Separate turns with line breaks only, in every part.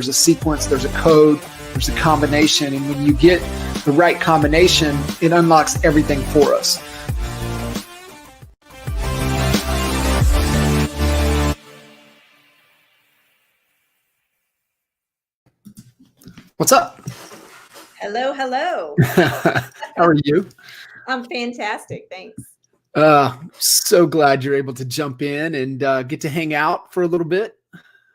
there's a sequence, there's a code, there's a combination. And when you get the right combination, it unlocks everything for us. What's up?
Hello, hello.
How are you?
I'm fantastic. Thanks.
So glad you're able to jump in and get to hang out for a little bit.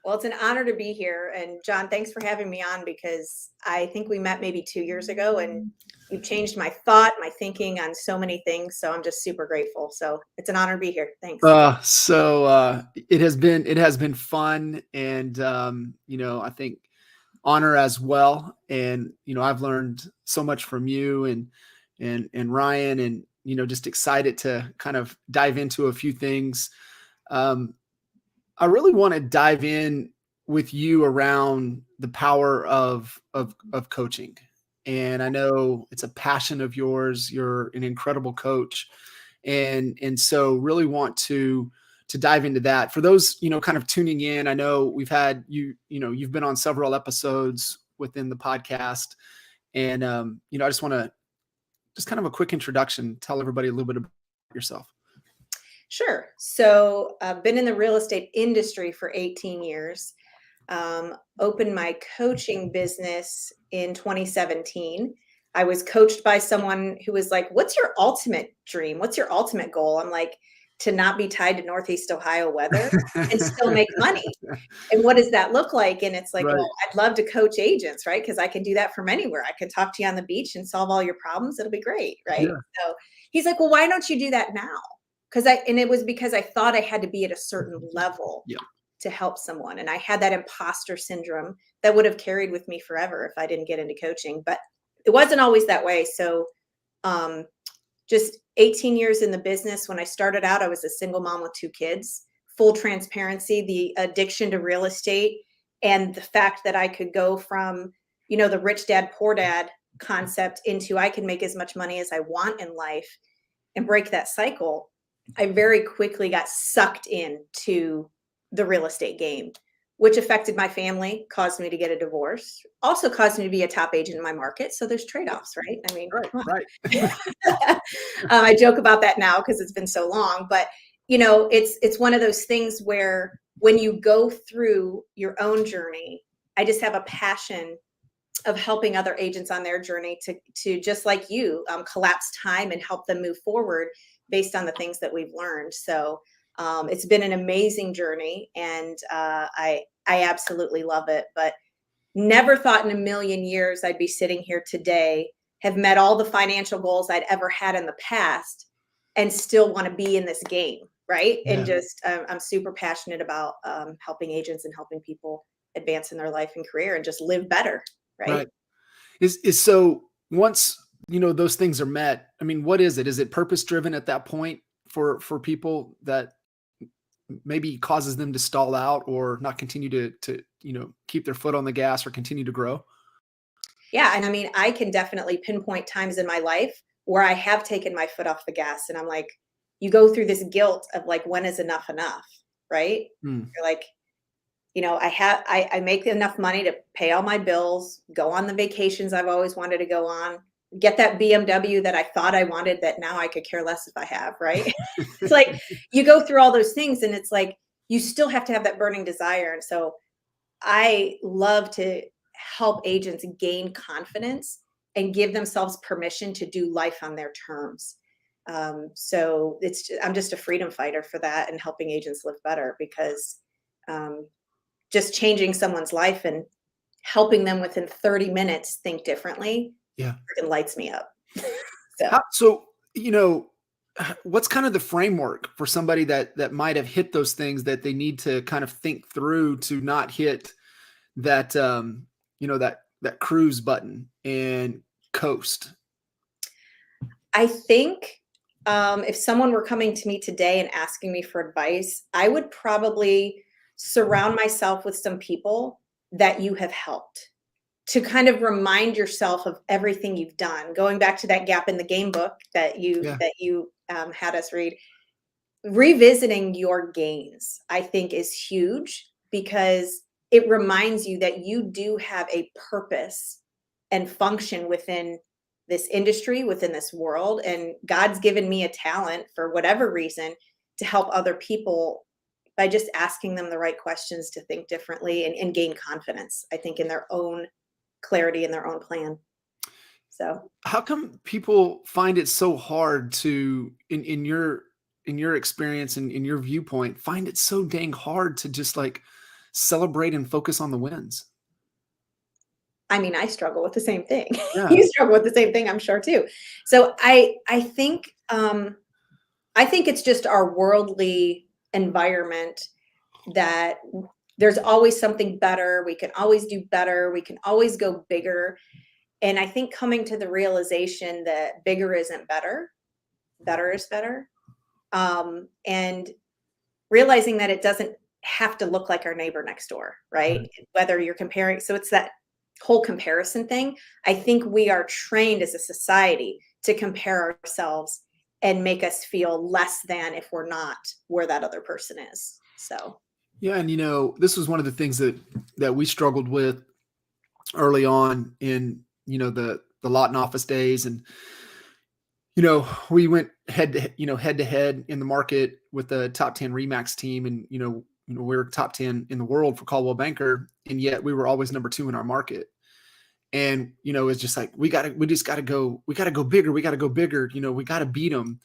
Well, it's an honor to be here. And John, thanks for having me on, because I think we met maybe 2 years ago and you've changed my thought, my thinking on so many things. So I'm just super grateful. So it's an honor to be here. Thanks.
It has been fun, and I think honor as well. And I've learned so much from you and Ryan, and just excited to kind of dive into a few things. I really want to dive in with you around the power of coaching. And I know it's a passion of yours. You're an incredible coach. And so really want to dive into that. For those, kind of tuning in, I know we've had you've been on several episodes within the podcast. And, I just want to kind of a quick introduction, tell everybody a little bit about yourself.
Sure. So I've been in the real estate industry for 18 years. Opened my coaching business in 2017. I was coached by someone who was like, "What's your ultimate dream? What's your ultimate goal?" I'm like, "To not be tied to Northeast Ohio weather and still make money." And what does that look like? And it's like,
Right.
Well, I'd love to coach agents, right? Because I can do that from anywhere. I can talk to you on the beach and solve all your problems. It'll be great, right?
Yeah.
So he's like, "Well, why don't you do that now?" And it was because I thought I had to be at a certain level to help someone. And I had that imposter syndrome that would have carried with me forever if I didn't get into coaching, but it wasn't always that way. So just 18 years in the business. When I started out, I was a single mom with 2 kids. Full transparency, the addiction to real estate, and the fact that I could go from, the rich dad, poor dad concept into I can make as much money as I want in life and break that cycle. I very quickly got sucked into the real estate game, which affected my family, caused me to get a divorce, also caused me to be a top agent in my market. So there's trade-offs, right? I mean,
Right.
I joke about that now because it's been so long, but it's one of those things where when you go through your own journey, I just have a passion of helping other agents on their journey to just like you, collapse time and help them move forward based on the things that we've learned. So it's been an amazing journey, and I absolutely love it, but never thought in a million years I'd be sitting here today, have met all the financial goals I'd ever had in the past, and still want to be in this game, right?
Yeah.
And just I'm super passionate about helping agents and helping people advance in their life and career and just live better, right?
Is so once those things are met, I mean, what is it? Is it purpose driven at that point for people that maybe causes them to stall out or not continue to keep their foot on the gas or continue to grow?
Yeah. And I mean, I can definitely pinpoint times in my life where I have taken my foot off the gas, and I'm like, you go through this guilt of like, when is enough, right? You're like, I make enough money to pay all my bills, go on the vacations I've always wanted to go on, get that BMW that I thought I wanted that now I could care less if I have, right? It's like you go through all those things, and it's like you still have to have that burning desire. And so I love to help agents gain confidence and give themselves permission to do life on their terms. So I'm just a freedom fighter for that and helping agents live better, because just changing someone's life and helping them within 30 minutes think differently, freaking lights me up.
So what's kind of the framework for somebody that might have hit those things that they need to kind of think through to not hit that that cruise button and coast?
I think if someone were coming to me today and asking me for advice, I would probably surround myself with some people that you have helped, to kind of remind yourself of everything you've done. Going back to that gap in the game book that you had us read, revisiting your gains, I think, is huge, because it reminds you that you do have a purpose and function within this industry, within this world. And God's given me a talent for whatever reason to help other people by just asking them the right questions to think differently and gain confidence, I think, in their own clarity and their own plan. So
How come people find it so hard to, in your experience and in your viewpoint, find it so dang hard to just like celebrate and focus on the wins?
I mean, I struggle with the same thing.
Yeah.
You struggle with the same thing, I'm sure too. So I think it's just our worldly environment that there's always something better. We can always do better. We can always go bigger. And I think coming to the realization that bigger isn't better, better is better. And realizing that it doesn't have to look like our neighbor next door, right? Whether you're comparing, so it's that whole comparison thing. I think we are trained as a society to compare ourselves and make us feel less than if we're not where that other person is. So
Yeah, and this was one of the things that we struggled with early on in the lot and office days, and we went head to head in the market with the top 10 Remax team, and we were top 10 in the world for Caldwell Banker, and yet we were always number 2 in our market. And it's just like we got to go bigger, we got to go bigger, we got to beat them.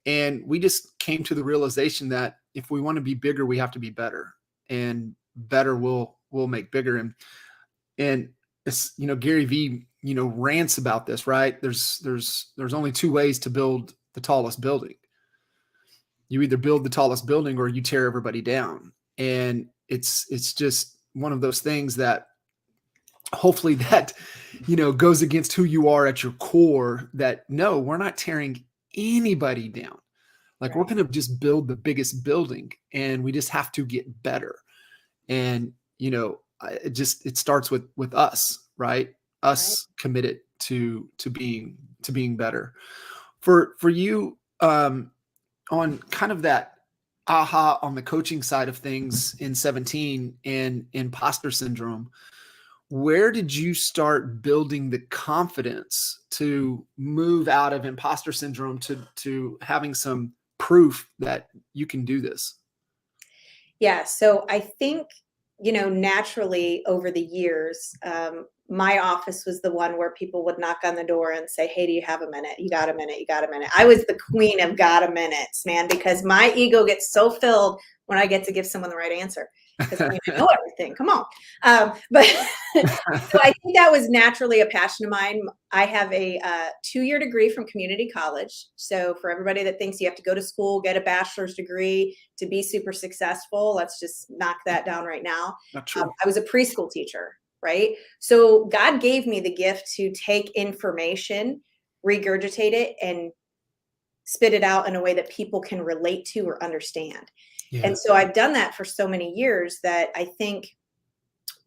And we just came to the realization that if we want to be bigger, we have to be better, and better will make bigger. And it's, Gary V, rants about this, right? There's only 2 ways to build the tallest building. You either build the tallest building or you tear everybody down. And it's just one of those things that hopefully that, goes against who you are at your core, that no, we're not tearing anybody down. Like, we're going to just build the biggest building, and we just have to get better. And, it starts with us, right? Us committed to being better. For you, on kind of that aha on the coaching side of things in 17 and imposter syndrome, where did you start building the confidence to move out of imposter syndrome to having some proof that you can do this?
yeah, so I think, naturally over the years, my office was the one where people would knock on the door and say, "Hey, do you have a minute? You got a minute? You got a minute?" I was the queen of got a minutes, man, because my ego gets so filled when I get to give someone the right answer. Because I know everything. Come on. But so I think that was naturally a passion of mine. I have a 2-year degree from community college. So for everybody that thinks you have to go to school, get a bachelor's degree to be super successful, let's just knock that down right now.
Not true.
I was a preschool teacher, right? So God gave me the gift to take information, regurgitate it, and spit it out in a way that people can relate to or understand.
Yeah.
And so I've done that for so many years that I think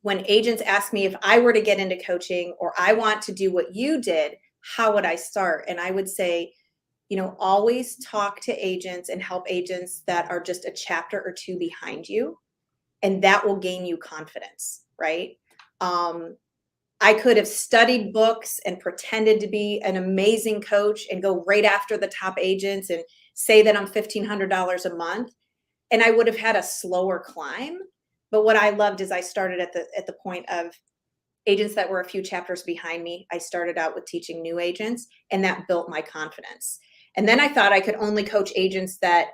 when agents ask me if I were to get into coaching or I want to do what you did, how would I start? And I would say, always talk to agents and help agents that are just a chapter or 2 behind you. And that will gain you confidence, right? I could have studied books and pretended to be an amazing coach and go right after the top agents and say that I'm $1,500 a month. And I would have had a slower climb. But what I loved is I started at the point of agents that were a few chapters behind me. I started out with teaching new agents, and that built my confidence. And then I thought I could only coach agents that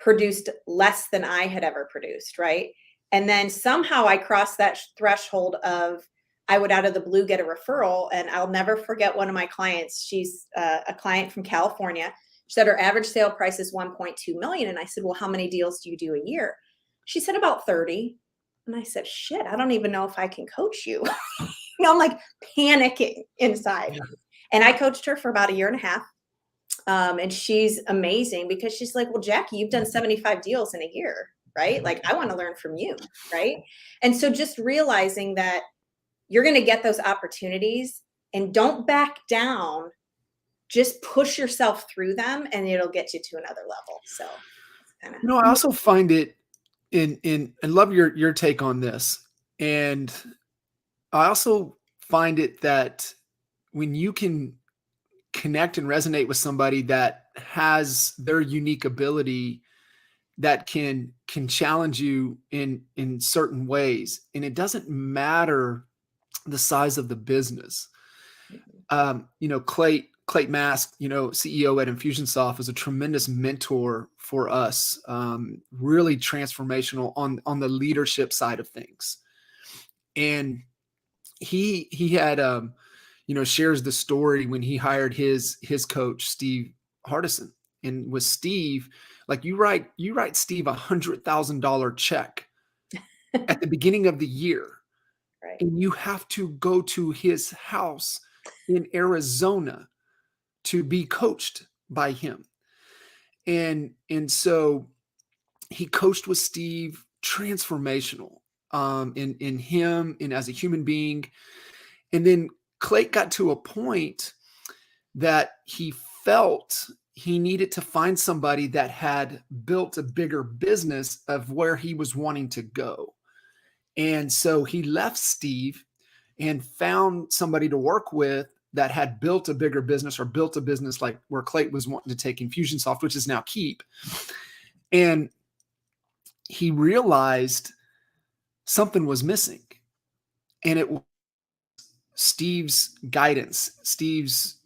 produced less than I had ever produced, right? And then somehow I crossed that threshold of I would out of the blue get a referral. And I'll never forget one of my clients. She's a client from California. She said her average sale price is 1.2 million. And I said, well, how many deals do you do a year? She said about 30. And I said, shit, I don't even know if I can coach you. I'm like panicking inside. Yeah. And I coached her for about 1.5 years. And she's amazing because she's like, well, Jacqui, you've done 75 deals in a year, right? Like, I want to learn from you, right? And so just realizing that you're going to get those opportunities and don't back down. Just push yourself through them and it'll get you to another level. So
I also find it I love your take on this. And I also find it that when you can connect and resonate with somebody that has their unique ability that can challenge you in certain ways, and it doesn't matter the size of the business. Clay Mask, CEO at Infusionsoft, was a tremendous mentor for us. Really transformational on the leadership side of things. And he had shares the story when he hired his coach, Steve Hardison. And with Steve, like you write Steve $100,000 check at the beginning of the year,
Right.
and you have to go to his house in Arizona to be coached by him. And so he coached with Steve, transformational in him and as a human being. And then Clay got to a point that he felt he needed to find somebody that had built a bigger business of where he was wanting to go. And so he left Steve and found somebody to work with that had built a bigger business, or built a business like where Clay was wanting to take Infusionsoft, which is now Keep. And he realized something was missing. And it was Steve's guidance, Steve's,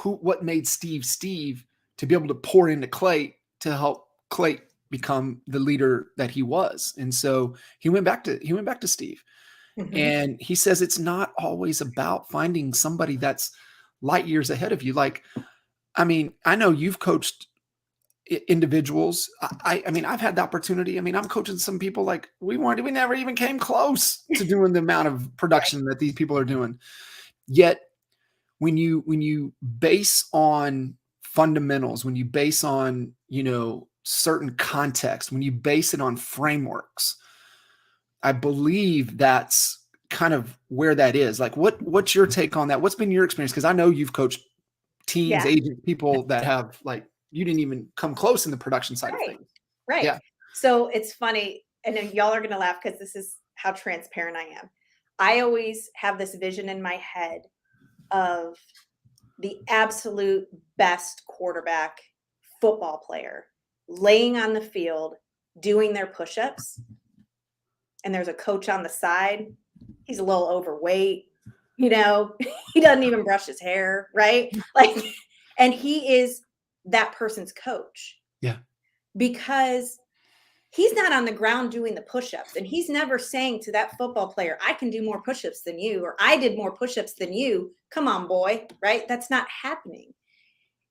what made Steve to be able to pour into Clay to help Clay become the leader that he was. And so he went back to Steve.
Mm-hmm.
And he says it's not always about finding somebody that's light years ahead of you. Like, I mean, I know you've coached individuals. I mean, I've had the opportunity. I mean, I'm coaching some people like we never even came close to doing the amount of production that these people are doing. Yet when you base on fundamentals, when you base on, certain context, when you base it on frameworks, I believe that's kind of where that is. Like, what's your take on that? What's been your experience? Because I know you've coached teams, agents, people that have, like, you didn't even come close in the production side of things.
Right.
Yeah.
So it's funny, and y'all are going to laugh because this is how transparent I am. I always have this vision in my head of the absolute best quarterback football player laying on the field, doing their push-ups. And there's a coach on the side. He's a little overweight, he doesn't even brush his hair, right? Like, and he is that person's coach.
Yeah.
Because he's not on the ground doing the push-ups, and he's never saying to that football player, I can do more push-ups than you, or I did more push-ups than you. Come on, boy, right? That's not happening.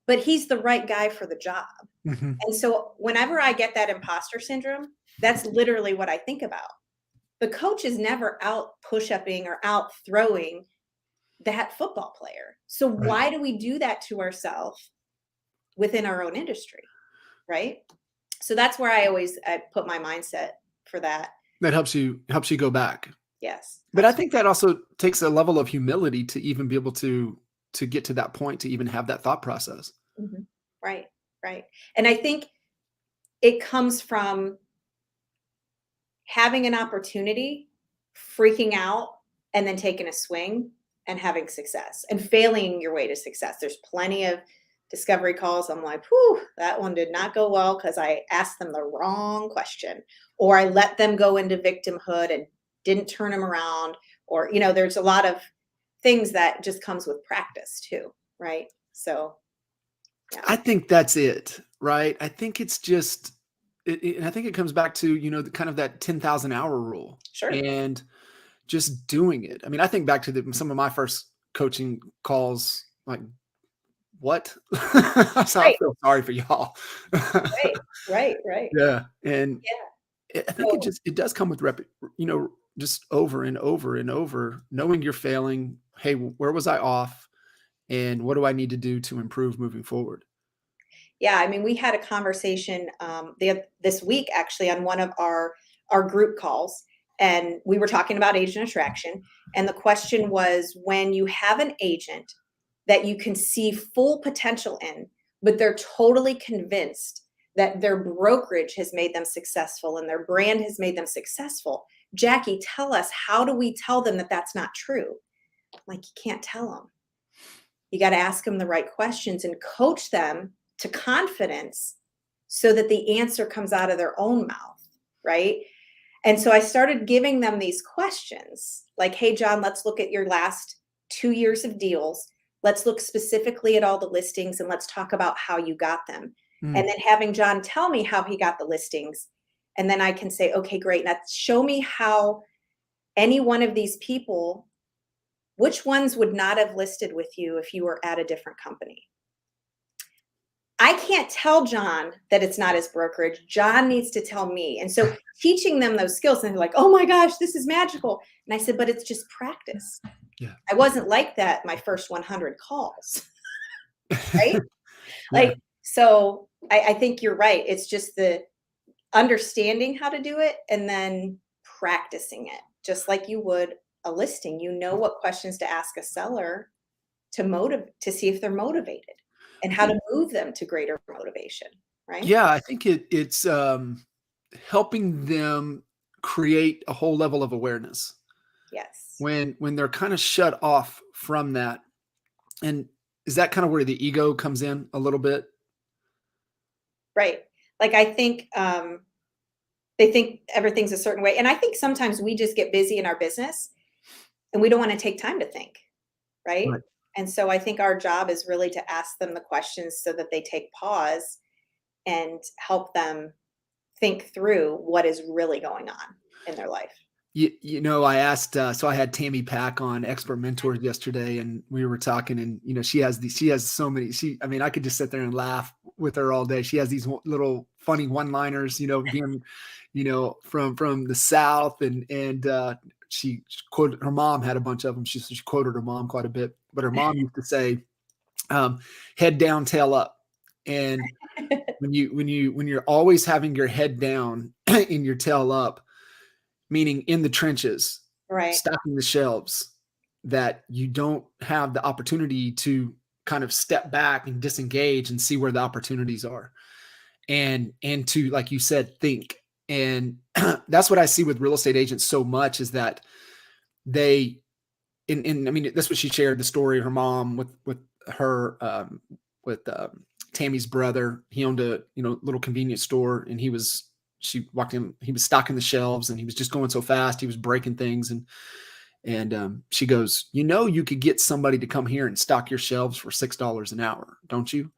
But he's the right guy for the job.
Mm-hmm.
And so whenever I get that imposter syndrome, that's literally what I think about. The coach is never out push-upping or out throwing that football player. So why do we do that to ourselves within our own industry, right? So that's where I put my mindset for that.
That helps you go back.
Yes.
But I think that also takes a level of humility to even be able to get to that point, to even have that thought process.
Mm-hmm. Right. Right. And I think it comes from having an opportunity, freaking out, and then taking a swing and having success and failing your way to success. There's plenty of discovery calls. I'm like, whew, that one did not go well because I asked them the wrong question, or I let them go into victimhood and didn't turn them around. Or, there's a lot of things that just comes with practice too. Right. So yeah.
I think that's it. Right. I think it's just, I think it comes back to, the kind of that 10,000 hour rule.
Sure.
And just doing it. I mean, I think back to some of my first coaching calls, like, what? So I feel sorry for y'all.
Right.
Yeah. And I think it does come with just over and over and over, knowing you're failing. Hey, where was I off? And what do I need to do to improve moving forward?
Yeah. I mean, we had a conversation this week, actually, on one of our group calls, and we were talking about agent attraction. And the question was, when you have an agent that you can see full potential in, but they're totally convinced that their brokerage has made them successful and their brand has made them successful, Jacqui, tell us, how do we tell them that that's not true? I'm like, you can't tell them. You got to ask them the right questions and coach them to confidence so that the answer comes out of their own mouth, right? And so I started giving them these questions like, hey, John, let's look at your last 2 years of deals. Let's look specifically at all the listings and let's talk about how you got them. And then having John tell me how he got the listings. And then I can say, okay, great. Now show me how any one of these people, which ones would not have listed with you if you were at a different company? I can't tell John that it's not his brokerage. John needs to tell me. And so teaching them those skills, and they're like, oh my gosh, this is magical. And I said, but it's just practice.
Yeah.
I wasn't like that my first 100 calls, right?
Yeah.
Like, so I think you're right. It's just the understanding how to do it and then practicing it, just like you would a listing. You know what questions to ask a seller to see if they're motivated and how to move them to greater motivation, right?
Yeah, I think it's helping them create a whole level of awareness
Yes.
when they're kind of shut off from that. And is that kind of where the ego comes in a little bit?
Right. Like I think they think everything's a certain way. And I think sometimes we just get busy in our business and we don't want to take time to think, right?
Right.
And so I think our job is really to ask them the questions so that they take pause and help them think through what is really going on in their life.
You know, I asked, so I had Tammy Pack on Expert Mentors yesterday, and we were talking, and you know, she has so many. I mean, I could just sit there and laugh with her all day. She has these little funny one-liners, you know, being, you know, from the South, and she quoted her mom had a bunch of them. She quoted her mom quite a bit, but her mom used to say, "Head down, tail up," and when you're always having your head down and your tail up, meaning in the trenches,
Right.
stocking the shelves, that you don't have the opportunity to kind of step back and disengage and see where the opportunities are. And to, like you said, think. And that's what I see with real estate agents so much, is that they, and I mean, that's what she shared, the story of her mom with her, with Tammy's brother. He owned a, you know, little convenience store, and she walked in, he was stocking the shelves, and he was just going so fast. He was breaking things. And she goes, you know, you could get somebody to come here and stock your shelves for $6 an hour, don't you?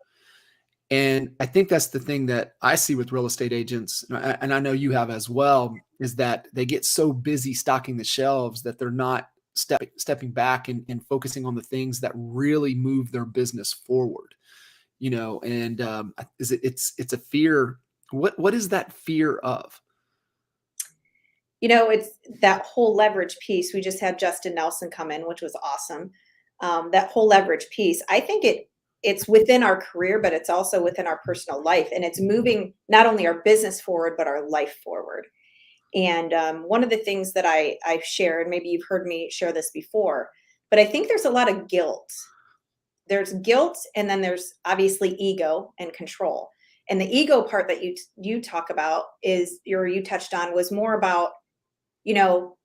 And I think that's the thing that I see with real estate agents, and I know you have as well, is that they get so busy stocking the shelves that they're not stepping back and focusing on the things that really move their business forward. You know, and it's a fear. What is that fear of?
You know, it's that whole leverage piece. We just had Justin Nelson come in, which was awesome. That whole leverage piece, I think it's within our career, but it's also within our personal life, and it's moving not only our business forward, but our life forward. And one of the things that I've shared, maybe you've heard me share this before, but I think there's a lot of guilt. There's guilt, and then there's obviously ego and control. And the ego part that you talk about you touched on was more about, you know,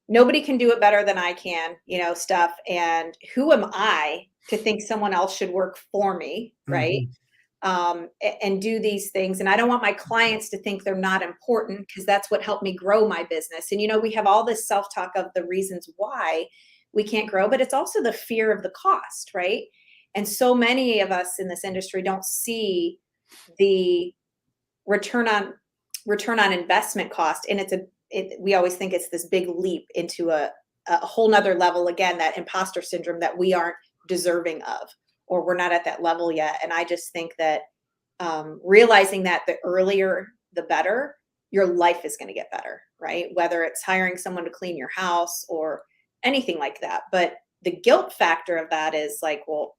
nobody can do it better than I can, you know, stuff. And who am I to think someone else should work for me, right? And do these things. And I don't want my clients to think they're not important, because that's what helped me grow my business. And, you know, we have all this self-talk of the reasons why we can't grow, but it's also the fear of the cost, right? And so many of us in this industry don't see the return on investment cost. And we always think it's this big leap into a whole nother level. Again, that imposter syndrome that we aren't deserving of, or we're not at that level yet. And I just think that realizing that the earlier, the better, your life is going to get better, right? Whether it's hiring someone to clean your house or anything like that. But the guilt factor of that is like, well,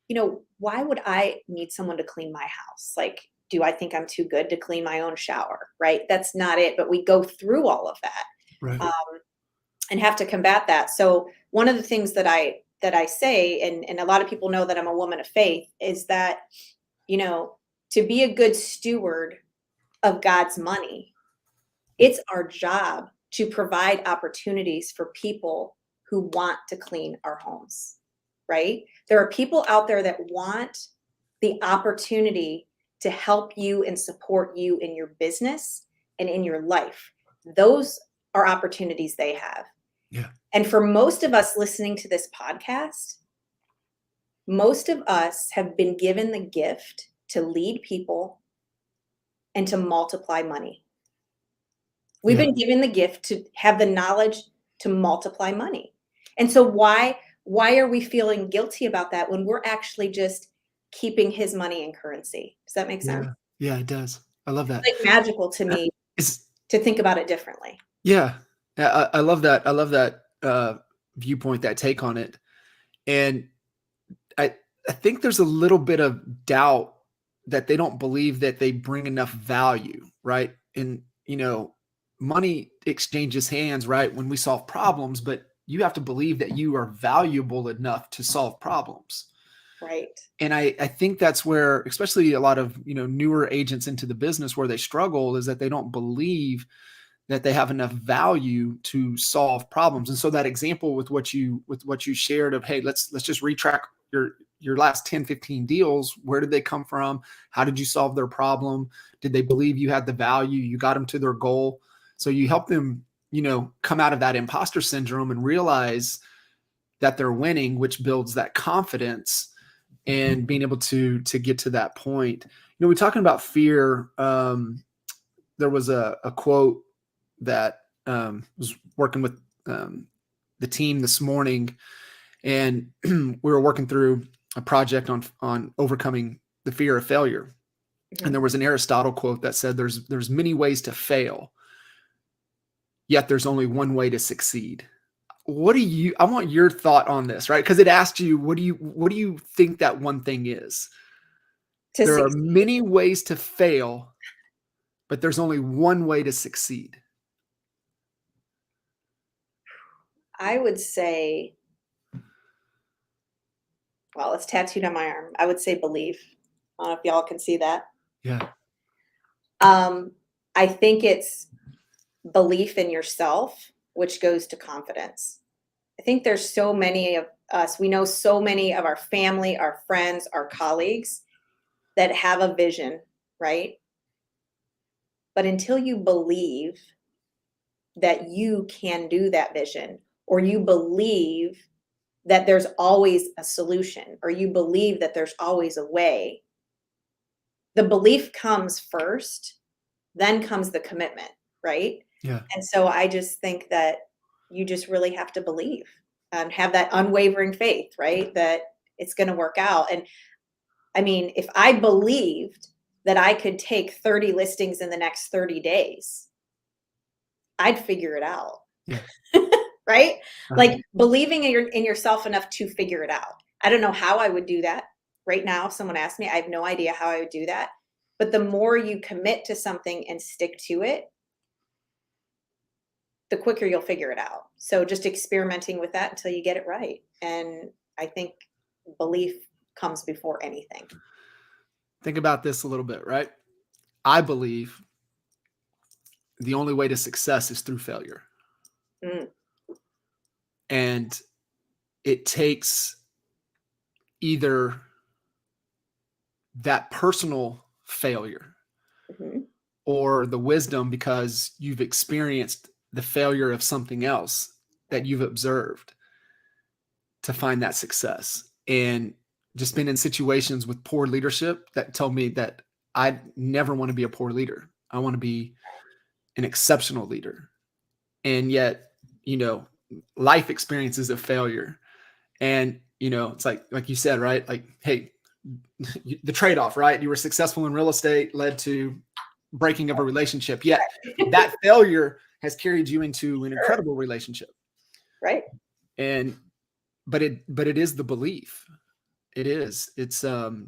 you know, why would I need someone to clean my house? Like, do I think I'm too good to clean my own shower? Right? That's not it. But we go through all of that,
Right.
And have to combat that. So one of the things that I say, and a lot of people know that I'm a woman of faith, is that, you know, to be a good steward of God's money, it's our job to provide opportunities for people who want to clean our homes, right? There are people out there that want the opportunity to help you and support you in your business and in your life. Those are opportunities they have.
Yeah.
And for most of us listening to this podcast, most of us have been given the gift to lead people and to multiply money. We've been given the gift to have the knowledge to multiply money. And so why are we feeling guilty about that when we're actually just keeping his money in currency? Does that make sense?
Yeah, it does. I love that.
It's like magical to me to think about it differently.
Yeah. I love that. I love that viewpoint, that take on it. And I think there's a little bit of doubt that they don't believe that they bring enough value, right? And, money exchanges hands, right? When we solve problems, but you have to believe that you are valuable enough to solve problems.
Right.
And I think that's where, especially a lot of, newer agents into the business, where they struggle is that they don't believe that they have enough value to solve problems. And so that example with what you shared of, hey, let's just retrack your last 10, 15 deals. Where did they come from? How did you solve their problem? Did they believe you had the value? You got them to their goal. So you help them, come out of that imposter syndrome and realize that they're winning, which builds that confidence and being able to get to that point. We're talking about fear. There was a quote that was working with the team this morning, and we were working through a project on overcoming the fear of failure. Mm-hmm. And there was an Aristotle quote that said, there's many ways to fail, yet there's only one way to succeed. I want your thought on this, right? Because it asked you, what do you think that one thing is? There are many ways to fail, but there's only one way to succeed.
I would say, well, it's tattooed on my arm. I would say belief. I don't know if y'all can see that.
Yeah.
I think it's belief in yourself, which goes to confidence. I think there's so many of us, we know so many of our family, our friends, our colleagues that have a vision, right? But until you believe that you can do that vision, or you believe that there's always a solution, or you believe that there's always a way, the belief comes first, then comes the commitment, right?
Yeah.
And so I just think that you just really have to believe and have that unwavering faith, right? That it's going to work out. And I mean, if I believed that I could take 30 listings in the next 30 days, I'd figure it out.
Yeah.
Right? Like believing in yourself enough to figure it out. I don't know how I would do that right now. If someone asked me, I have no idea how I would do that. But the more you commit to something and stick to it, the quicker you'll figure it out. So just experimenting with that until you get it right. And I think belief comes before anything.
Think about this a little bit, right? I believe the only way to success is through failure. Mm. And it takes either that personal failure or the wisdom because you've experienced the failure of something else that you've observed to find that success. And just been in situations with poor leadership that told me that I never want to be a poor leader. I want to be an exceptional leader. And yet, life experiences of failure. And, it's like you said, right? Like, hey, the trade-off, right? You were successful in real estate, led to breaking of a relationship. Yet that failure has carried you into an incredible relationship.
Right.
But it is the belief. It is. It's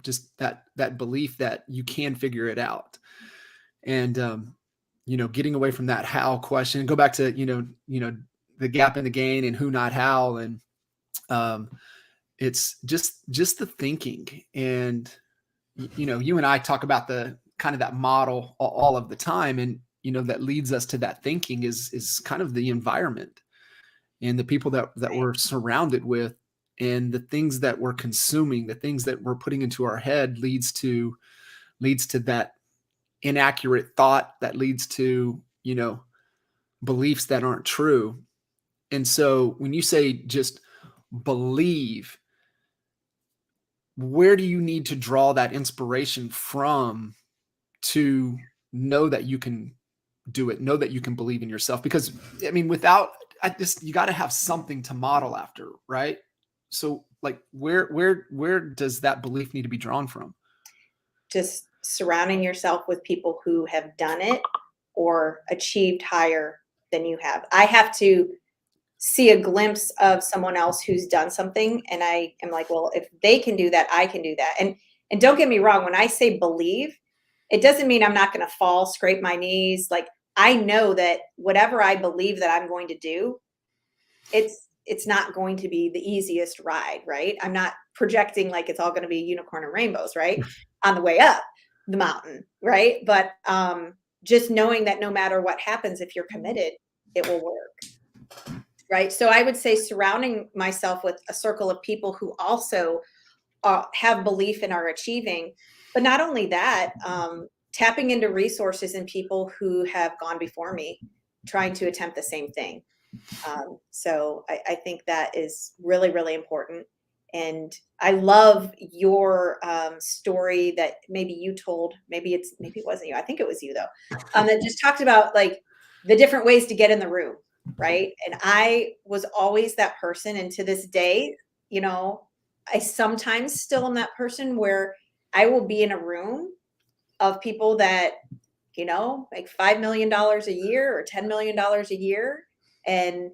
just that belief that you can figure it out. And getting away from that how question, go back to the gap in the gain and who not how, and it's just the thinking. And you and I talk about the kind of that model all of the time, and that leads us to that thinking is kind of the environment and the people that we're surrounded with, and the things that we're consuming, the things that we're putting into our head leads to that inaccurate thought that leads to, beliefs that aren't true. And so when you say just believe, where do you need to draw that inspiration from to know that you can do it, know that you can believe in yourself? Because I mean, you got to have something to model after, right? So like where does that belief need to be drawn from?
Just surrounding yourself with people who have done it or achieved higher than you have. I have to see a glimpse of someone else who's done something, and I am like, well, if they can do that, I can do that. And don't get me wrong, when I say believe, it doesn't mean I'm not going to fall, scrape my knees. Like, I know that whatever I believe that I'm going to do, it's not going to be the easiest ride, right? I'm not projecting like it's all going to be unicorn and rainbows, right? On the way up the mountain, right? But just knowing that no matter what happens, if you're committed, it will work, right? So I would say surrounding myself with a circle of people who also have belief and are achieving. But not only that, tapping into resources and people who have gone before me, trying to attempt the same thing. So I think that is really, really important. And I love your story that maybe you told, maybe it wasn't you. I think it was you though. That just talked about like the different ways to get in the room, right? And I was always that person. And to this day, I sometimes still am that person where I will be in a room of people that, make $5 million a year or $10 million a year. And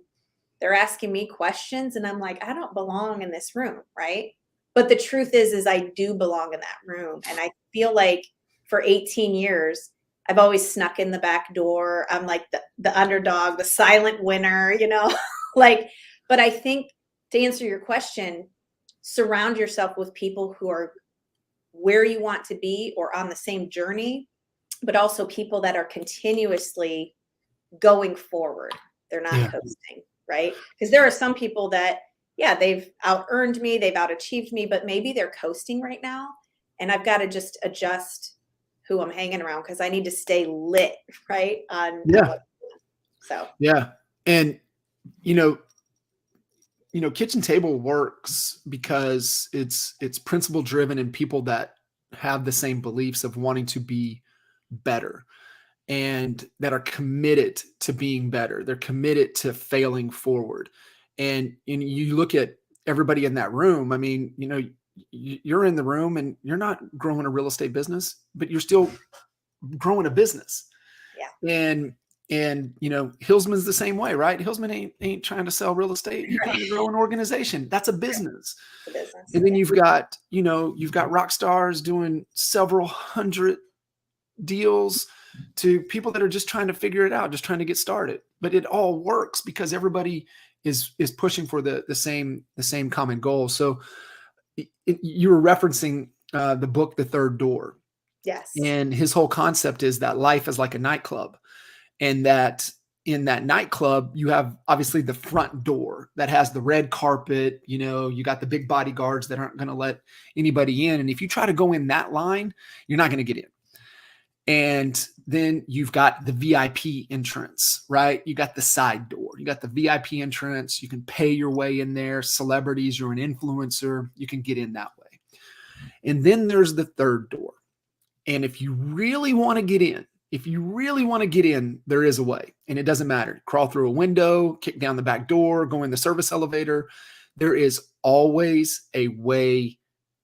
they're asking me questions and I'm like, I don't belong in this room, right? But the truth is I do belong in that room. And I feel like for 18 years, I've always snuck in the back door. I'm like the underdog, the silent winner, but I think to answer your question, surround yourself with people who are where you want to be or on the same journey, but also people that are continuously going forward. They're not coasting, right? Because there are some people that, they've out-earned me, they've out-achieved me, but maybe they're coasting right now. And I've got to just adjust who I'm hanging around because I need to stay lit, right?
Yeah. And, Kitchen Table works because it's principle driven and people that have the same beliefs of wanting to be better and that are committed to being better. They're committed to failing forward. And you look at everybody in that room. I mean, you're in the room and you're not growing a real estate business, but you're still growing a business.
Yeah.
And Hillsman's the same way, right? Hillsman ain't trying to sell real estate. He's trying to grow an organization. That's a business. And then you've got rock stars doing several hundred deals to people that are just trying to figure it out, just trying to get started. But it all works because everybody is pushing for the same common goal. So you were referencing the book, The Third Door.
Yes.
And his whole concept is that life is like a nightclub. And that in that nightclub, you have obviously the front door that has the red carpet, you got the big bodyguards that aren't going to let anybody in. And if you try to go in that line, you're not going to get in. And then you've got the VIP entrance, right? You got the side door, you got the VIP entrance. You can pay your way in there. Celebrities, you're an influencer, you can get in that way. And then there's the third door. And if you really want to get in, there is a way, and it doesn't matter. Crawl through a window, kick down the back door, go in the service elevator. There is always a way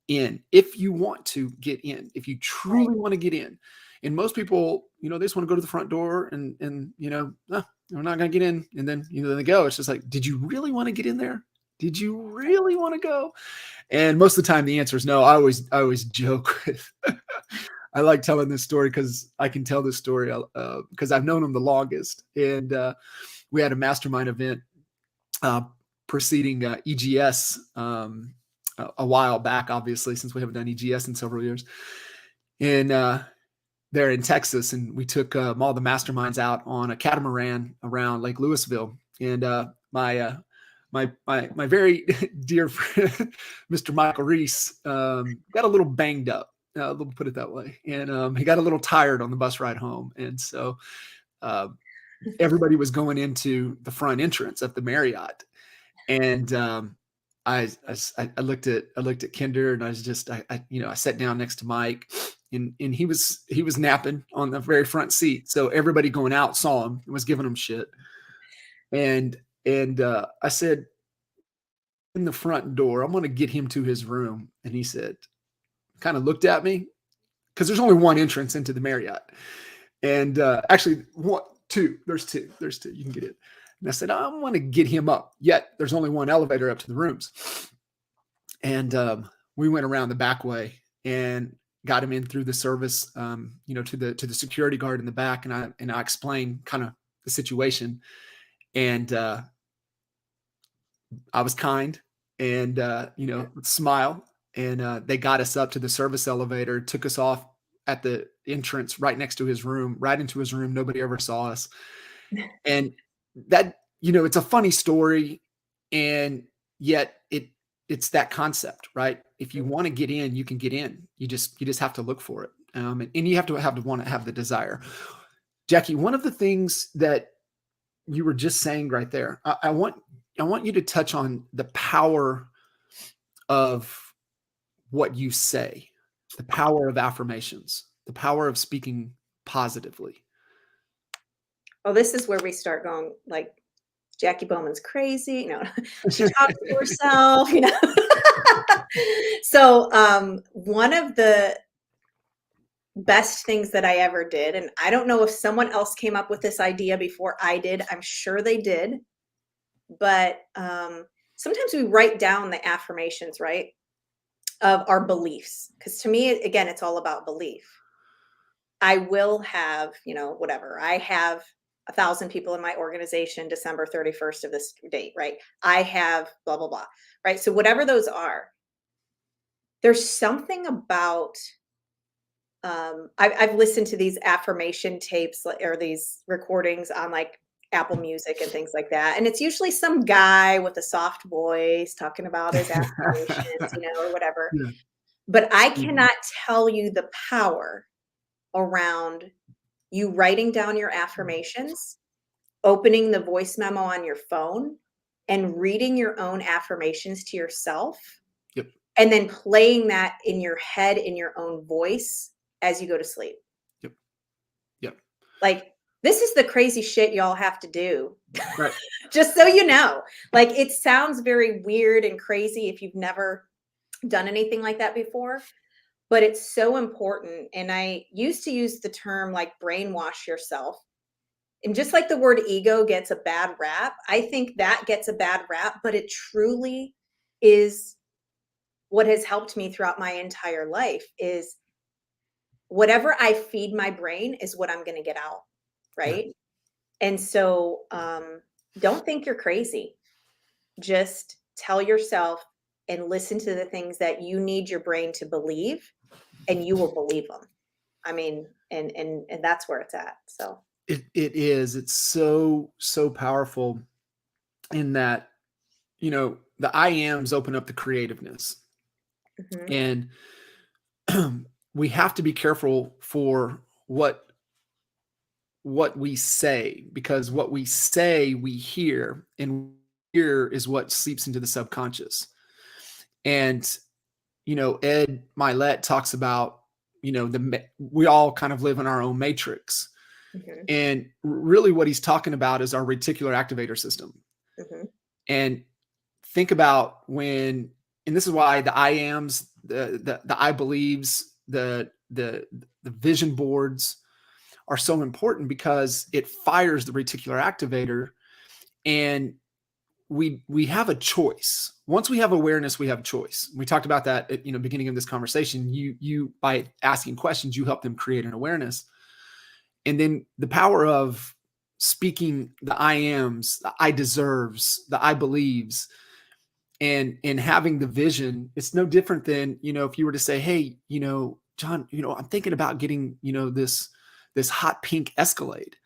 in if you want to get in, if you truly want to get in. And most people, they just want to go to the front door and we're not going to get in. And then, they go. It's just like, did you really want to get in there? Did you really want to go? And most of the time the answer is no. I always joke with, I like telling this story because I can tell this story because I've known him the longest. And we had a mastermind event preceding EGS a while back, obviously, since we haven't done EGS in several years. And there in Texas, and we took all the masterminds out on a catamaran around Lake Louisville. And my very dear friend, Mr. Michael Reese, got a little banged up. We'll put it that way. And he got a little tired on the bus ride home. And so everybody was going into the front entrance of the Marriott. And I looked at Kinder, and I sat down next to Mike, and he was napping on the very front seat. So everybody going out saw him and was giving him shit. And I said, in the front door, I'm going to get him to his room. And he said, kind of looked at me, because there's only one entrance into the Marriott. And actually, there's two. You can get it. And I said, I want to get him up. Yet there's only one elevator up to the rooms. And we went around the back way and got him in through the service, to the security guard in the back. And I explained kind of the situation. And I was kind and, smile. And they got us up to the service elevator, took us off at the entrance right next to his room, right into his room. Nobody ever saw us. And that, it's a funny story, and yet it's that concept, right? If you want to get in, you can get in. You just have to look for it. And you have to want to have the desire. Jacqui, one of the things that you were just saying right there, I want you to touch on the power of what you say, the power of affirmations, the power of speaking positively.
Oh, this is where we start going, like, Jacqui Bowman's crazy. She talks to herself, So one of the best things that I ever did, and I don't know if someone else came up with this idea before I did. I'm sure they did. But sometimes we write down the affirmations, right, of our beliefs. Because to me, again, it's all about belief. I will have, whatever. I have 1,000 people in my organization, December 31st of this date, right? I have blah, blah, blah, right? So whatever those are, there's something about, I've listened to these affirmation tapes or these recordings on like Apple Music and things like that. And it's usually some guy with a soft voice talking about his affirmations, or whatever. Yeah. But I cannot tell you the power around you writing down your affirmations, opening the voice memo on your phone, and reading your own affirmations to yourself.
Yep.
And then playing that in your head in your own voice as you go to sleep.
Yep. Yep.
Like, this is the crazy shit y'all have to do.
Right.
Just so you know. Like, it sounds very weird and crazy if you've never done anything like that before. But it's so important. And I used to use the term like brainwash yourself. And just like the word ego gets a bad rap, I think that gets a bad rap, but it truly is what has helped me throughout my entire life. Is whatever I feed my brain is what I'm going to get out. Right. Yeah. And so don't think you're crazy. Just tell yourself and listen to the things that you need your brain to believe, and you will believe them. I mean, and that's where it's at. So
it is. It's so powerful in that, the I ams open up the creativeness. Mm-hmm. And we have to be careful for what we say, because what we say, we hear, and hear is what seeps into the subconscious. And, Ed Milet talks about, we all kind of live in our own matrix. Mm-hmm. And really what he's talking about is our reticular activator system. Mm-hmm. And think about and this is why the I ams, the I believes, the vision boards are so important, because it fires the reticular activator, and we have a choice. Once we have awareness, we have a choice. We talked about that at beginning of this conversation. You by asking questions, you help them create an awareness. And then the power of speaking the I ams, the I deserves, the I believes, and having the vision. It's no different than, if you were to say, hey, John, I'm thinking about getting, this hot pink Escalade.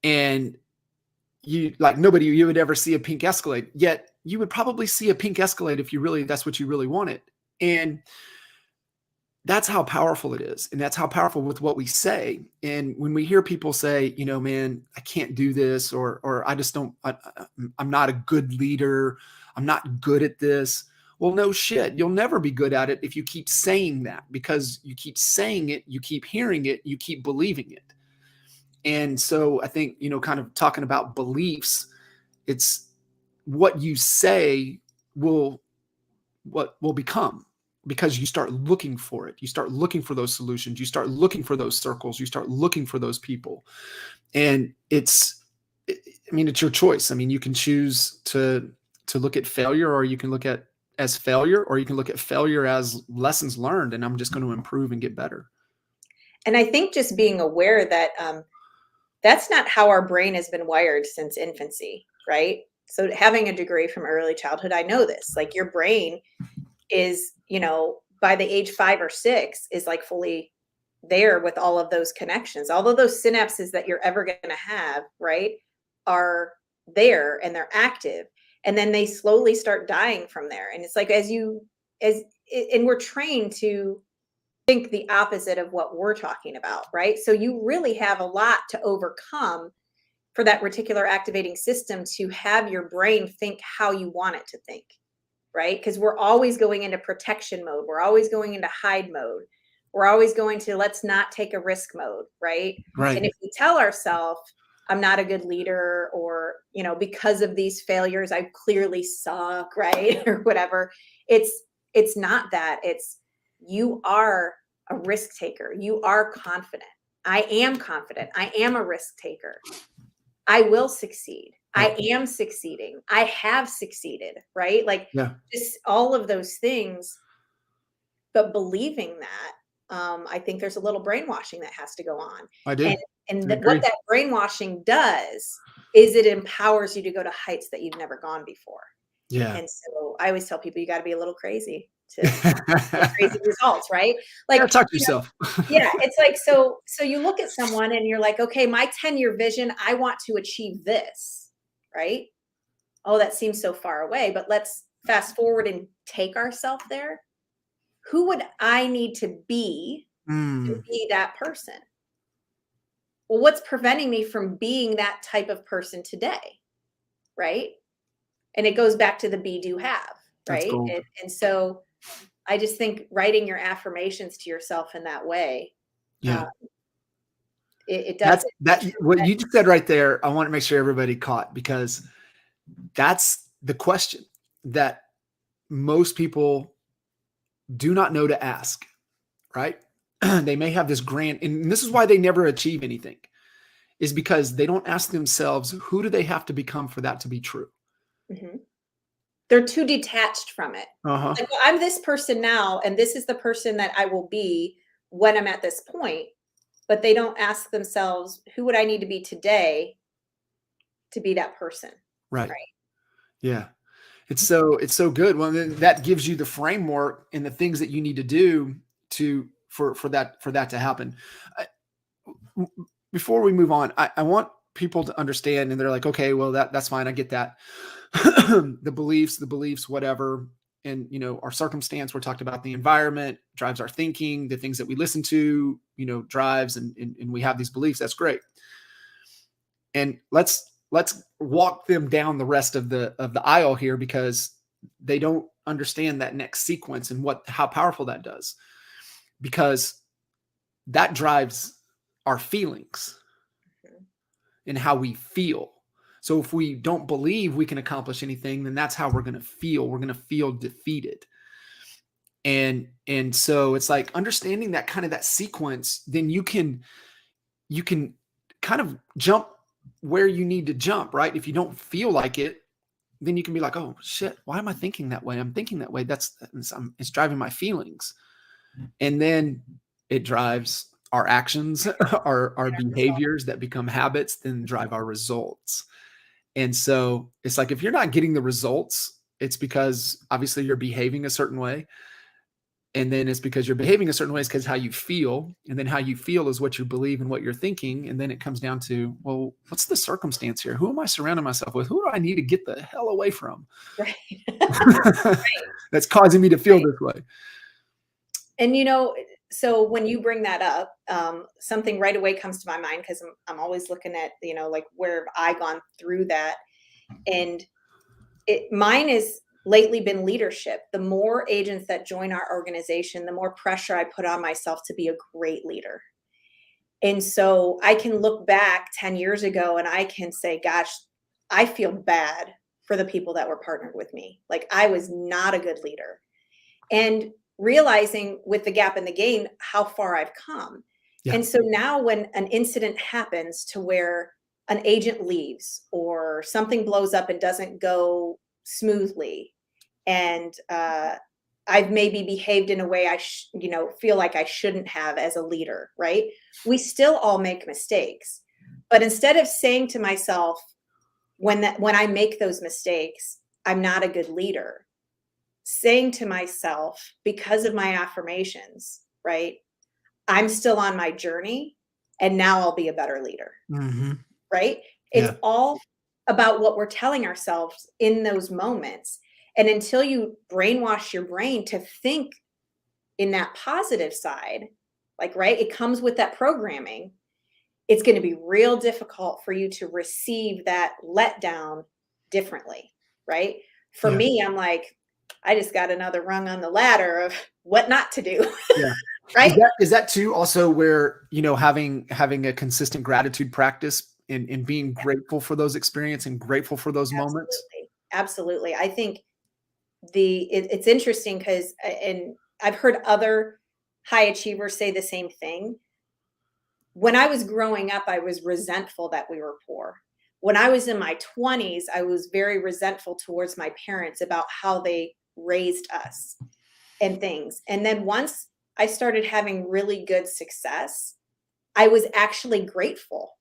And you would ever see a pink Escalade, yet you would probably see a pink Escalade if that's what you really wanted. And that's how powerful it is. And that's how powerful with what we say. And when we hear people say, man, I can't do this, or I just I'm not a good leader. I'm not good at this. Well, no shit. You'll never be good at it if you keep saying that, because you keep saying it, you keep hearing it, you keep believing it. And so I think, kind of talking about beliefs, it's what you say what will become, because you start looking for it. You start looking for those solutions. You start looking for those circles. You start looking for those people. And it's your choice. You can choose to look at failure, or you can look at as failure, or you can look at failure as lessons learned. And I'm just going to improve and get better.
And I think just being aware that that's not how our brain has been wired since infancy, right? So having a degree from early childhood, I know this, like your brain is, by the age 5 or 6 is like fully there with all of those connections. All of those synapses that you're ever going to have, right, are there and they're active. And then they slowly start dying from there. And it's like, and we're trained to think the opposite of what we're talking about, right? So you really have a lot to overcome for that reticular activating system to have your brain think how you want it to think, right? Because we're always going into protection mode. We're always going into hide mode. We're always going to let's not take a risk mode, right?
Right.
And if we tell ourselves, I'm not a good leader, or, because of these failures, I clearly suck, right? Or whatever. It's not that. It's you are a risk taker. You are confident. I am confident. I am a risk taker. I will succeed. I am succeeding. I have succeeded, right? Like just all of those things. But believing that, I think there's a little brainwashing that has to go on.
I do.
And what that brainwashing does is it empowers you to go to heights that you've never gone before.
Yeah.
And so I always tell people you got to be a little crazy to get crazy results, right? Like
talk to yourself.
Yeah, it's like so you look at someone and you're like, okay, my 10-year vision, I want to achieve this, right? Oh, that seems so far away, but let's fast forward and take ourselves there. Who would I need to be that person? Well, what's preventing me from being that type of person today, right? And it goes back to the be, do, have, right? And so I just think writing your affirmations to yourself in that way, it does.
What you just said right there, I want to make sure everybody caught, because that's the question that most people do not know to ask, right? They may have this grand, and this is why they never achieve anything, is because they don't ask themselves, who do they have to become for that to be true?
Mm-hmm. They're too detached from it. Like, well, I'm this person now, and this is the person that I will be when I'm at this point. But they don't ask themselves, who would I need to be today to be that person?
Right. Yeah. It's so good. Well, then that gives you the framework and the things that you need to do for that to happen. Before we move on, I want people to understand, and they're like, okay, well, that's fine. I get that. the beliefs, whatever. And, our circumstance, we're talked about the environment drives our thinking, the things that we listen to, drives, and we have these beliefs. That's great. And let's walk them down the rest of the aisle here, because they don't understand that next sequence and how powerful that does, because that drives our feelings and how we feel. So if we don't believe we can accomplish anything, then that's how we're going to feel. We're going to feel defeated. And so it's like understanding that kind of that sequence, then you can kind of jump where you need to jump, right? If you don't feel like it, then you can be like, oh shit, why am I thinking that way? I'm thinking that way. It's driving my feelings. And then it drives our actions, our behaviors that become habits, then drive our results. And so it's like, if you're not getting the results, it's because obviously you're behaving a certain way. And then it's because you're behaving a certain way, because how you feel. And then how you feel is what you believe and what you're thinking. And then it comes down to, well, what's the circumstance here? Who am I surrounding myself with? Who do I need to get the hell away from?
Right.
That's causing me to feel this way.
And, so when you bring that up, something right away comes to my mind, because I'm always looking at, like, where have I gone through that? And mine has lately been leadership. The more agents that join our organization, the more pressure I put on myself to be a great leader. And so I can look back 10 years ago and I can say, gosh, I feel bad for the people that were partnered with me. Like, I was not a good leader. And realizing with the gap in the gain, how far I've come.
Yeah.
And so now when an incident happens to where an agent leaves or something blows up and doesn't go smoothly, and I've maybe behaved in a way I feel like I shouldn't have as a leader, right? We still all make mistakes. But instead of saying to myself, when I make those mistakes, I'm not a good leader, saying to myself, because of my affirmations, right, I'm still on my journey, and now I'll be a better leader.
Mm-hmm.
Right?
Yeah.
It's all about what we're telling ourselves in those moments. And until you brainwash your brain to think in that positive side, like, right, it comes with that programming, it's going to be real difficult for you to receive that letdown differently, right? For me, I'm like, I just got another rung on the ladder of what not to do.
Yeah.
Right?
Is that too also where, having a consistent gratitude practice and being grateful for those experiences and grateful for those moments?
Absolutely. I think it's interesting because, and I've heard other high achievers say the same thing. When I was growing up, I was resentful that we were poor. When I was in my 20s, I was very resentful towards my parents about how they raised us and things. And then once I started having really good success, I was actually grateful,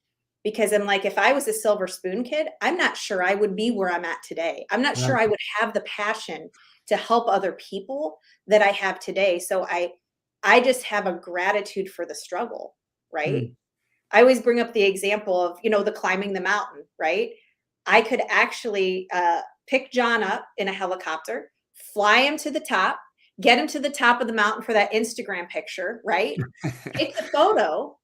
because I'm like, if I was a silver spoon kid, I'm not sure I would be where I'm at today. I'm not sure I would have the passion to help other people that I have today. So I just have a gratitude for the struggle, right? I always bring up the example of, the climbing the mountain, right? I could actually pick John up in a helicopter, fly him to the top, get him to the top of the mountain for that Instagram picture, right? Take the photo.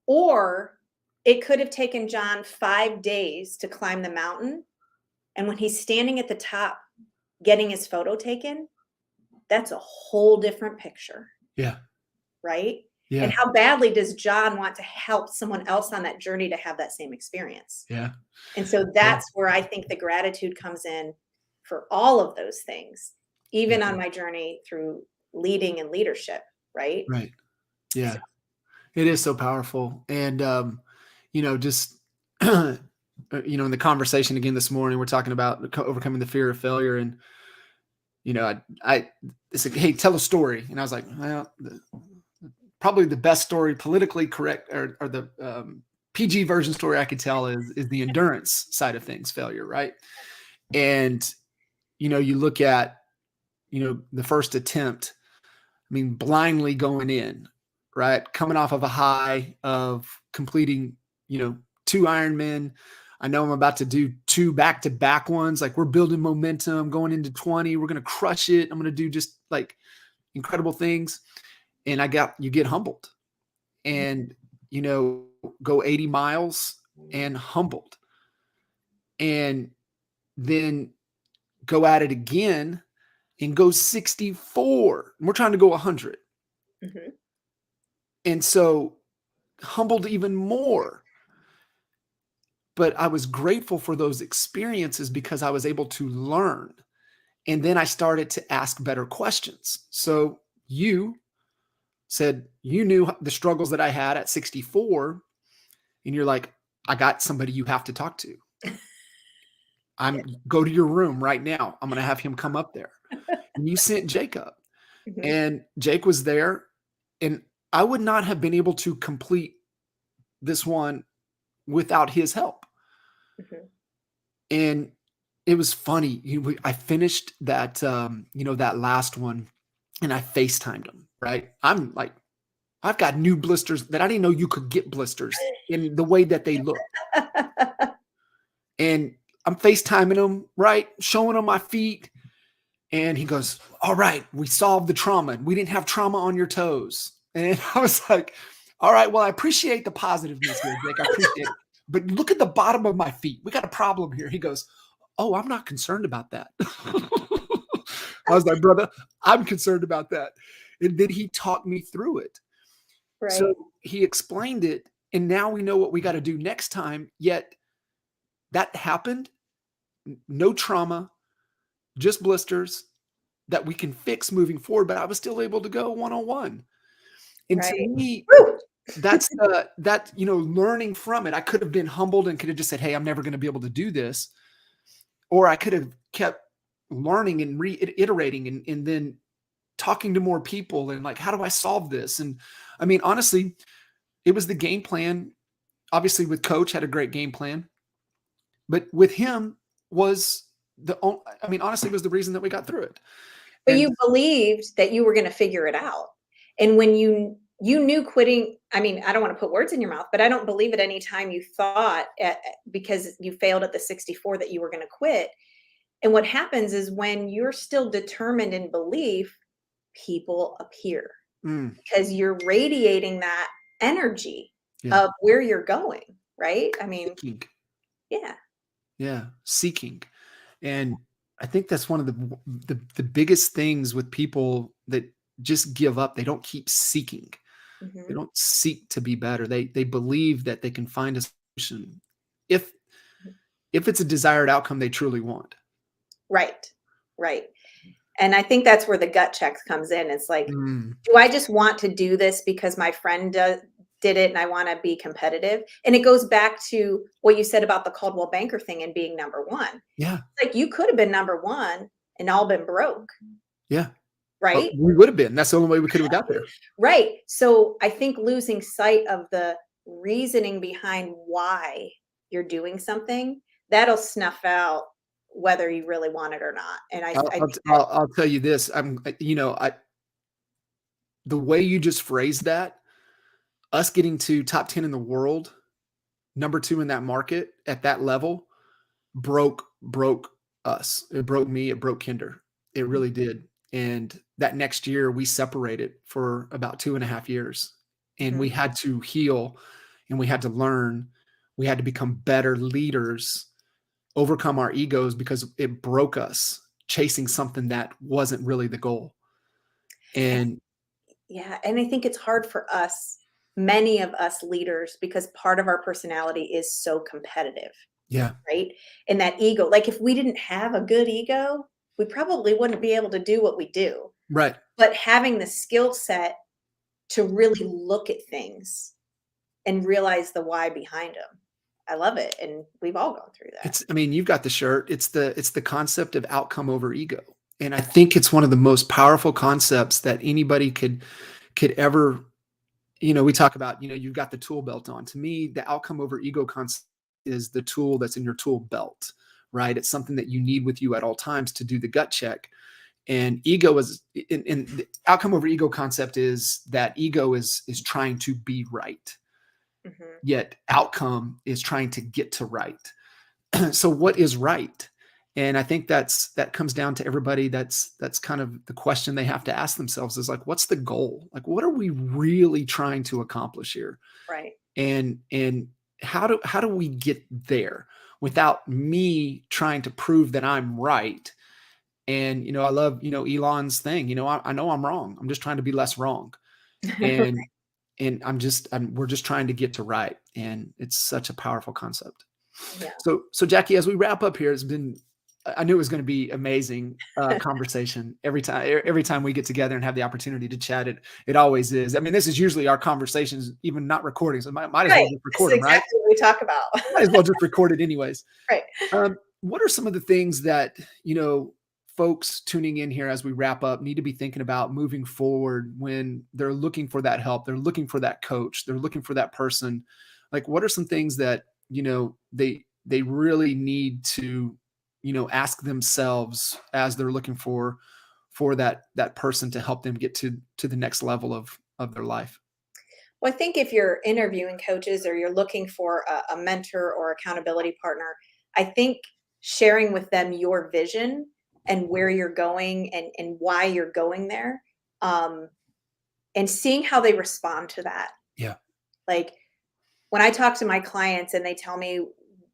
Or it could have taken John 5 days to climb the mountain. And when he's standing at the top getting his photo taken, that's a whole different picture.
Yeah.
Right?
Yeah.
And how badly does John want to help someone else on that journey to have that same experience?
Yeah.
And so that's where I think the gratitude comes in for all of those things, even on my journey through leading and leadership, right?
Right. Yeah. It is so powerful. And, just, in the conversation again this morning, we're talking about overcoming the fear of failure. And, it's like, hey, tell a story. And I was like, well, probably the best story, politically correct, or the PG version story I could tell is the endurance side of things, failure. Right. And, you look at, the first attempt, blindly going in, right? Coming off of a high of completing, 2 Ironmen. I know I'm about to do 2 back-to-back ones. Like, we're building momentum going into 20. We're going to crush it. I'm going to do just like incredible things. And you get humbled and, go 80 miles and humbled, and then go at it again and go 64. We're trying to go 100.
Mm-hmm.
And so humbled even more. But I was grateful for those experiences because I was able to learn. And then I started to ask better questions. So you said you knew the struggles that I had at 64. And you're like, I got somebody you have to talk to. Go to your room right now. I'm going to have him come up there. And you sent Jacob.
Mm-hmm.
And Jake was there. And I would not have been able to complete this one without his help.
Mm-hmm.
And it was funny. I finished that, that last one. and I FaceTimed him, right? I'm like, I've got new blisters that I didn't know you could get blisters in the way that they look. And I'm FaceTiming him, right? Showing him my feet. And he goes, all right, we solved the trauma. We didn't have trauma on your toes. And I was like, all right, well, I appreciate the positiveness here, Jake. I appreciate it. But look at the bottom of my feet. We got a problem here. He goes, oh, I'm not concerned about that. I was like, brother, I'm concerned about that. And then he talked me through it.
Right.
So he explained it. And now we know what we got to do next time. Yet that happened. No trauma, just blisters that we can fix moving forward. But I was still able to go one-on-one. And
Right.
to me,
Woo!
that's that, you know, learning from it. I could have been humbled and could have just said, hey, I'm never going to be able to do this. Or I could have kept learning and reiterating and then talking to more people and like, how do I solve this? And I mean, honestly, it was the game plan. Obviously with Coach had a great game plan, but with him was honestly was the reason that we got through it.
But
And
you believed that you were going to figure it out. And when you knew quitting, I mean, I don't want to put words in your mouth, but I don't believe at any time you thought because you failed at the 64 that you were going to quit. And what happens is when you're still determined in belief, people appear because you're radiating that energy of where you're going, right? I mean,
seeking.
Yeah.
Seeking. And I think that's one of the biggest things with people that just give up. They don't keep seeking. They don't seek to be better. They believe that they can find a solution if it's a desired outcome they truly want.
Right. And I think that's where the gut check comes in. It's like, do I just want to do this because my friend did it and I want to be competitive? And it goes back to what you said about the Coldwell Banker thing and being number one.
Yeah.
Like you could have been number one and all been broke.
Yeah.
Right.
But we would have been. That's the only way we could have got there.
Right. So I think losing sight of the reasoning behind why you're doing something, that'll snuff out whether you really want it or not. And
I'll tell you this. The way you just phrased that, us getting to top 10 in the world, number 2 in that market at that level, broke us. It broke me. It broke Kinder. It really did. And that next year we separated for about 2.5 years, and we had to heal and we had to learn. We had to become better leaders, overcome our egos because it broke us chasing something that wasn't really the goal. And
and I think it's hard for us, many of us leaders, because part of our personality is so competitive.
Yeah.
Right. And that ego, like if we didn't have a good ego, we probably wouldn't be able to do what we do.
Right.
But having the skill set to really look at things and realize the why behind them. I love it. And we've all gone through that.
You've got the shirt. It's the concept of outcome over ego. And I think it's one of the most powerful concepts that anybody could ever, we talk about, you've got the tool belt on. To me, the outcome over ego concept is the tool that's in your tool belt, right? It's something that you need with you at all times to do the gut check. And ego is in the outcome over ego concept is that ego is trying to be right. Yet outcome is trying to get to right. So what is right? And I think that comes down to everybody. That's kind of the question they have to ask themselves is like, what's the goal? Like, what are we really trying to accomplish here?
Right.
And how do we get there without me trying to prove that I'm right? And, I love, Elon's thing, I know I'm wrong. I'm just trying to be less wrong. And, and we're just trying to get to right. And it's such a powerful concept.
Yeah.
So Jacqui, as we wrap up here, I knew it was going to be amazing conversation every time we get together and have the opportunity to chat. It always is. I mean, this is usually our conversations, even not recording. So might as well just record them, right?
Exactly what we talk about.
Might as well just record it anyways.
Right.
What are some of the things that, folks tuning in here as we wrap up need to be thinking about moving forward when they're looking for that help, they're looking for that coach, they're looking for that person? Like, what are some things that, they really need to, ask themselves as they're looking for for that person to help them get to the next level of their life?
Well, I think if you're interviewing coaches or you're looking for a mentor or accountability partner, I think sharing with them your vision and where you're going and why you're going there, um, and seeing how they respond to that.
Yeah.
Like when I talk to my clients and they tell me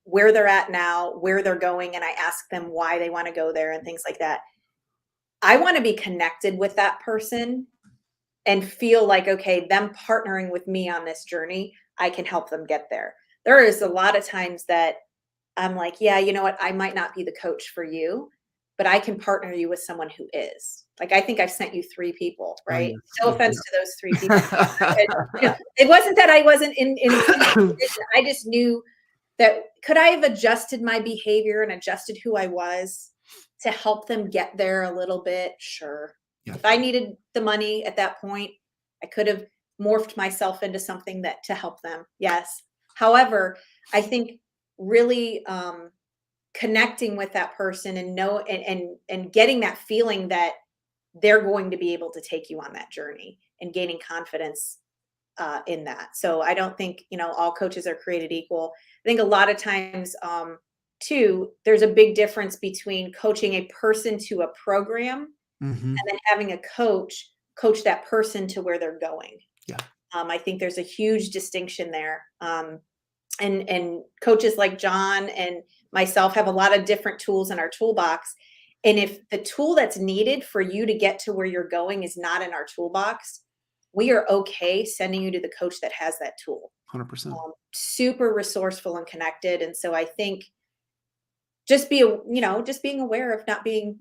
where they're at now, where they're going, and I ask them why they want to go there and things like that, I want to be connected with that person and feel like, okay, them partnering with me on this journey, I can help them get there. There is a lot of times that I'm like, yeah, you know what? I might not be the coach for you, but I can partner you with someone who is. Like, I think I've sent you 3 people,
Oh,
right? No
yes.
offense to those 3 people. It wasn't that I wasn't in position. I just knew that could I have adjusted my behavior and adjusted who I was to help them get there a little bit? Sure.
Yeah.
If I needed the money at that point, I could have morphed myself into something that to help them. Yes. However, I think really connecting with that person and and getting that feeling that they're going to be able to take you on that journey and gaining confidence in that. So I don't think, all coaches are created equal. I think a lot of times, too, there's a big difference between coaching a person to a program
Mm-hmm.
and then having a coach that person to where they're going.
Yeah.
I think there's a huge distinction there. And coaches like John and myself have a lot of different tools in our toolbox. And if the tool that's needed for you to get to where you're going is not in our toolbox, we are okay sending you to the coach that has that tool.
100%.
Super resourceful and connected. And so I think just being aware of not being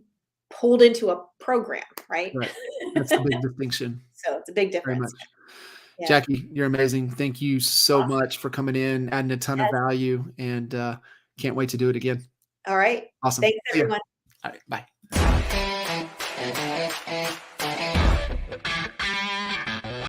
pulled into a program, right?
Right. That's a big distinction.
So it's a big
Very
difference.
much.
Yeah.
Jacqui, you're amazing. Thank you so
Awesome.
much for coming in, adding a ton of value, and can't wait to do it again.
All right.
Awesome.
Thanks,
See ya.
everyone.
All right. Bye.